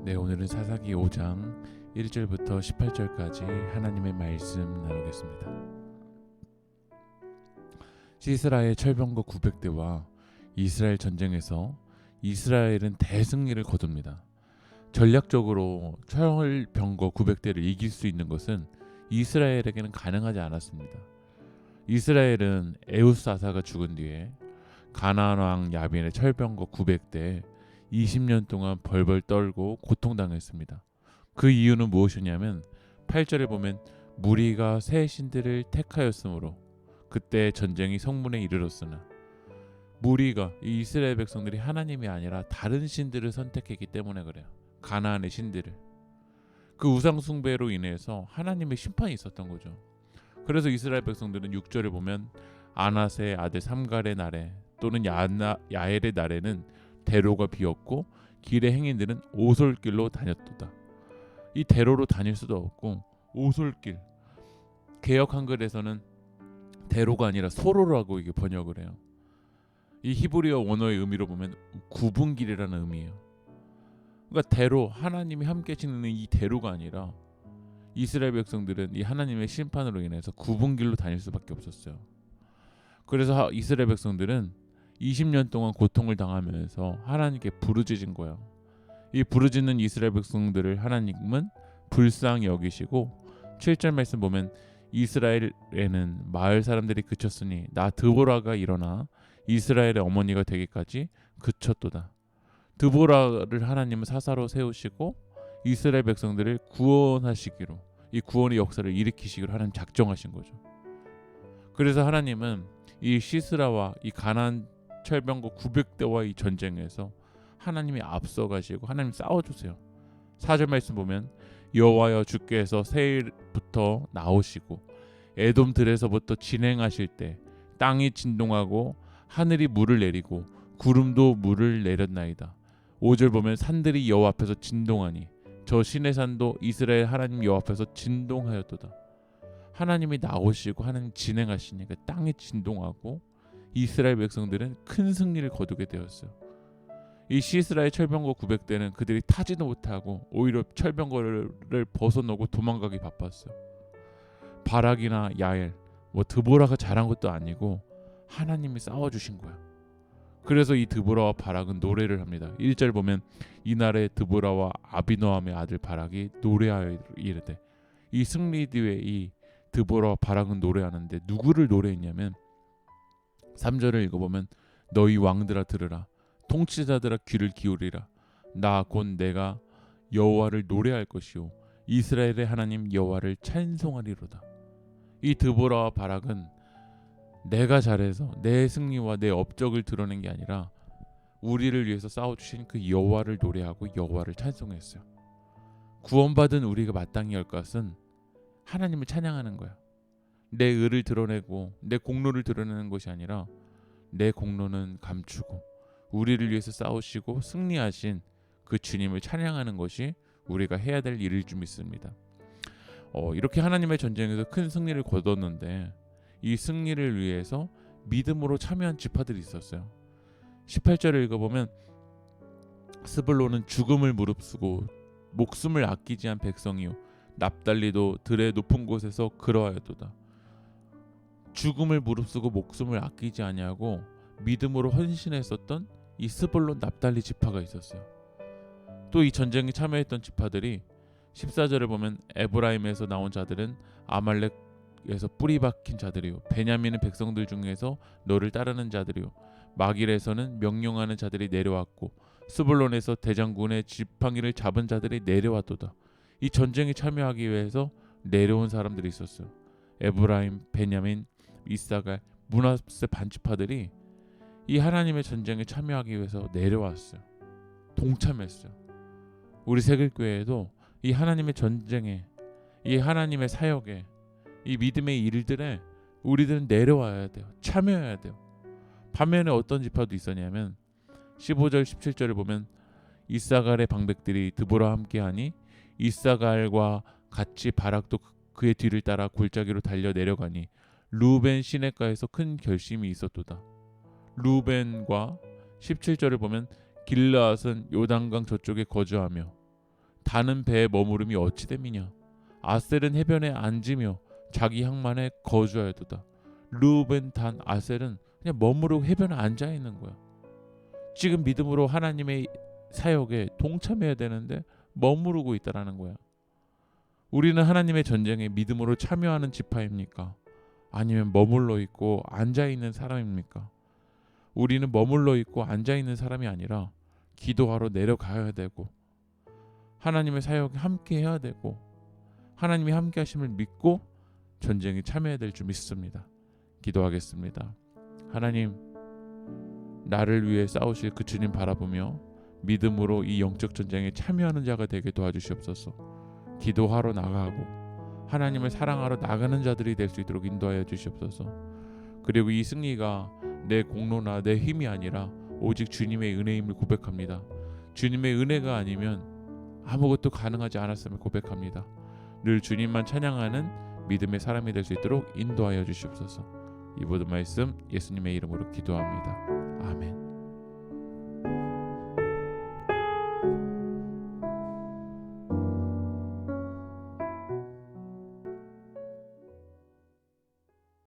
네, 오늘은 사사기 5장 1절부터 18절까지 하나님의 말씀 나누겠습니다. 시스라의 철병거 900대와 이스라엘 전쟁에서 이스라엘은 대승리를 거둡니다. 전략적으로 철병거 900대를 이길 수 있는 것은 이스라엘에게는 가능하지 않았습니다. 이스라엘은 에우스 아사가 죽은 뒤에 가나안 왕 야빈의 철병거 900대 20년 동안 벌벌 떨고 고통당했습니다. 그 이유는 무엇이냐면 8절에 보면 무리가 새 신들을 택하였으므로 그때 전쟁이 성문에 이르렀으나 무리가 이 이스라엘 백성들이 하나님이 아니라 다른 신들을 선택했기 때문에 그래요. 가나안의 신들을. 그 우상 숭배로 인해서 하나님의 심판이 있었던 거죠. 그래서 이스라엘 백성들은 6절에 보면 아낫의 아들 삼갈의 날에 또는 야엘의 날에는 대로가 비었고 길의 행인들은 오솔길로 다녔도다. 이 대로로 다닐 수도 없고 오솔길, 개역 한글에서는 대로가 아니라 소로라고 이게 번역을 해요. 이 히브리어 원어의 의미로 보면 구분길이라는 의미예요. 그러니까 대로, 하나님이 함께 지내는 이 대로가 아니라 이스라엘 백성들은 이 하나님의 심판으로 인해서 구분길로 다닐 수밖에 없었어요. 그래서 이스라엘 백성들은 20년 동안 고통을 당하면서 하나님께 부르짖은 거예요. 이 부르짖는 이스라엘 백성들을 하나님은 불쌍히 여기시고 7절 말씀 보면 이스라엘에는 마을 사람들이 그쳤으니 나 드보라가 일어나 이스라엘의 어머니가 되기까지 그쳤도다. 드보라를 하나님은 사사로 세우시고 이스라엘 백성들을 구원하시기로, 이 구원의 역사를 일으키시기로 하나님 작정하신 거죠. 그래서 하나님은 이 시스라와 이 가나안 철병거 900대와 이 전쟁에서 하나님이 앞서가시고 하나님 싸워주세요. 4절 말씀 보면 여호와여 주께서 세일부터 나오시고 에돔 들에서부터 진행하실 때 땅이 진동하고 하늘이 물을 내리고 구름도 물을 내렸나이다. 5절 보면 산들이 여호와 앞에서 진동하니 저 시내 산도 이스라엘 하나님 여호와 앞에서 진동하였도다. 하나님이 나오시고 하나님 진행하시니까 땅이 진동하고 이스라엘 백성들은 큰 승리를 거두게 되었어요. 이 시스라의 철병거 900대는 그들이 타지도 못하고 오히려 철병거를 벗어놓고 도망가기 바빴어요. 바락이나 야엘, 드보라가 잘한 것도 아니고 하나님이 싸워주신 거예요. 그래서 이 드보라와 바락은 노래를 합니다. 1절 보면 이날에 드보라와 아비노함의 아들 바락이 노래하여 이르되, 이 승리 뒤에 이 드보라와 바락은 노래하는데 누구를 노래했냐면 3절을 읽어보면 너희 왕들아 들으라, 통치자들아 귀를 기울이라, 나 곧 내가 여호와를 노래할 것이요 이스라엘의 하나님 여호와를 찬송하리로다. 이 드보라와 바락은 내가 잘해서 내 승리와 내 업적을 드러낸 게 아니라 우리를 위해서 싸워주신 그 여호와를 노래하고 여호와를 찬송했어요. 구원받은 우리가 마땅히 할 것은 하나님을 찬양하는 거야. 내 의를 드러내고 내 공로를 드러내는 것이 아니라 내 공로는 감추고 우리를 위해서 싸우시고 승리하신 그 주님을 찬양하는 것이 우리가 해야 될 일일 줄 믿습니다. 이렇게 하나님의 전쟁에서 큰 승리를 거뒀는데 이 승리를 위해서 믿음으로 참여한 지파들이 있었어요. 18절을 읽어보면 스불론은 죽음을 무릅쓰고 목숨을 아끼지 않은 백성이요 납달리도 들의 높은 곳에서 그러하였도다. 죽음을 무릅쓰고 목숨을 아끼지 아니하고 믿음으로 헌신했었던 이 스불론 납달리 지파가 있었어요. 또 이 전쟁에 참여했던 지파들이 14절을 보면 에브라임에서 나온 자들은 아말렉에서 뿌리 박힌 자들이요 베냐민의 백성들 중에서 너를 따르는 자들이요 마길에서는 명령하는 자들이 내려왔고 스불론에서 대장군의 지팡이를 잡은 자들이 내려왔도다. 이 전쟁에 참여하기 위해서 내려온 사람들이 있었어요. 에브라임, 베냐민, 이사갈, 므낫세 반지파들이 이 하나님의 전쟁에 참여하기 위해서 내려왔어요. 동참했어요. 우리 새길교회에도 이 하나님의 전쟁에, 이 하나님의 사역에, 이 믿음의 일들에 우리들은 내려와야 돼요. 참여해야 돼요. 반면에 어떤 지파도 있었냐면 15절 17절을 보면 이사갈의 방백들이 드보라와 함께하니 이사갈과 같이 바락도 그의 뒤를 따라 골짜기로 달려 내려가니 루벤 시냇가에서 큰 결심이 있었도다. 루벤과 17절을 보면 길르앗은 요단강 저쪽에 거주하며 다는 배에 머무름이 어찌 됨이냐. 아셀은 해변에 앉으며 자기 향만에 거주하여도다. 르우벤, 단, 아셀은 그냥 머무르고 해변에 앉아 있는 거야. 지금 믿음으로 하나님의 사역에 동참해야 되는데 머무르고 있다라는 거야. 우리는 하나님의 전쟁에 믿음으로 참여하는 지파입니까? 아니면 머물러 있고 앉아 있는 사람입니까? 우리는 머물러 있고 앉아 있는 사람이 아니라 기도하러 내려가야 되고 하나님의 사역에 함께 해야 되고 하나님이 함께 하심을 믿고 전쟁에 참여해야 될 줄 믿습니다. 기도하겠습니다. 하나님, 나를 위해 싸우실 그 주님 바라보며 믿음으로 이 영적 전쟁에 참여하는 자가 되게 도와주시옵소서. 기도하러 나가고 하나님을 사랑하러 나가는 자들이 될 수 있도록 인도하여 주시옵소서. 그리고 이 승리가 내 공로나 내 힘이 아니라 오직 주님의 은혜임을 고백합니다. 주님의 은혜가 아니면 아무것도 가능하지 않았음을 고백합니다. 늘 주님만 찬양하는 믿음의 사람이 될 수 있도록 인도하여 주시옵소서. 이 모든 말씀 예수님의 이름으로 기도합니다.